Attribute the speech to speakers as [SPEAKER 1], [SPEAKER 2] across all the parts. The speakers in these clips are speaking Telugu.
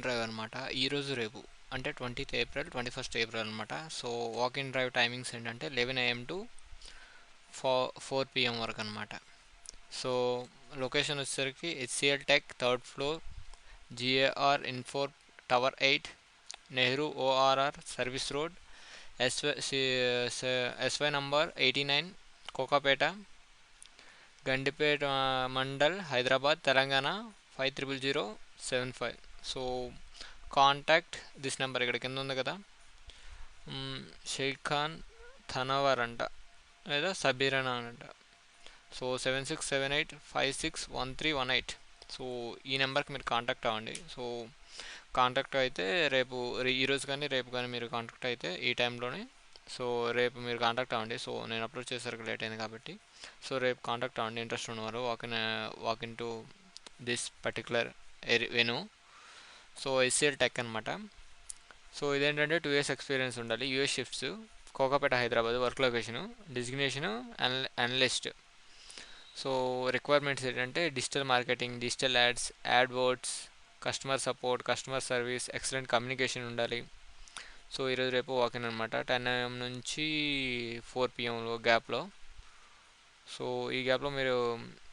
[SPEAKER 1] డ్రైవ్ అనమాట. ఈరోజు రేపు అంటే 20th ఏప్రిల్ 21st ఏప్రిల్ అనమాట. సో వాక్-ఇన్ డ్రైవ్ టైమింగ్స్ ఏంటంటే 11 AM టు 4 PM వరకు అనమాట. సో లొకేషన్ వచ్చేసరికి HCL tech third floor, GAR info tower 8, Nehru ORR service road, SY number 89, Kokapet, Gandipet mandal, Hyderabad, Telangana 500075. So contact this number ఇక్కడ కింద ఉంది కదా, షేక్ ఖాన్ థనవర్ అంట లేదా సబీరన్ అంట. సో 7678561318. సో ఈ నెంబర్కి మీరు కాంటాక్ట్ అవ్వండి. సో కాంటాక్ట్ అయితే రేపు ఈరోజు కానీ రేపు కానీ మీరు కాంటాక్ట్ అయితే ఈ టైంలోనే. సో రేపు మీరు కాంటాక్ట్ అవ్వండి. సో నేను అప్లోడ్ చేసేసరికి లేట్ అయింది కాబట్టి సో రేపు కాంటాక్ట్ అవ్వండి ఇంట్రెస్ట్ ఉన్నవారు walk in to this particular venue. So HCL tech అనమాట. సో ఇదేంటంటే 2 years ఎక్స్పీరియన్స్ ఉండాలి. US shifts, Kokapet Hyderabad, work location, designation analyst. So requirements ఏంటంటే digital marketing, digital ads, AdWords, customer support, customer service, excellent communication ఉండాలి. సో ఈరోజు రేపు వాకిన్ అనమాట 10 AM నుంచి 4 PM గ్యాప్లో. సో ఈ గ్యాప్లో మీరు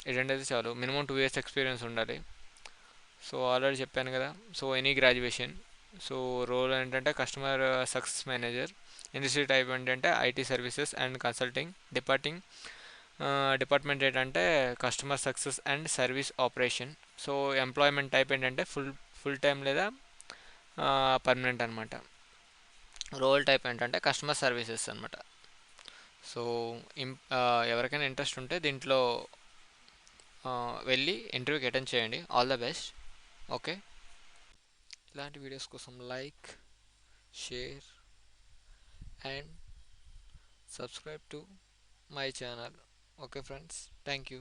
[SPEAKER 1] అటెండ్ అయితే చాలు. మినిమం 2 years ఎక్స్పీరియన్స్ ఉండాలి. సో ఆల్రెడీ చెప్పాను కదా. So any graduation. So role ఏంటంటే customer success manager. Industry type ఏంటంటే IT services and consulting. Department ఏంటంటే customer success and service operation. So employment type ఏంటంటే ఫుల్ టైం లేదా పర్మనెంట్ అనమాట. రోల్ టైప్ ఏంటంటే కస్టమర్ సర్వీసెస్ అనమాట. సో ఎవరికైనా ఇంట్రెస్ట్ ఉంటే దీంట్లో వెళ్ళి ఇంటర్వ్యూకి అటెండ్ చేయండి. All the best. ఓకే, ఇలాంటి వీడియోస్ కోసం like, share and subscribe to my channel. Okay friends, thank you.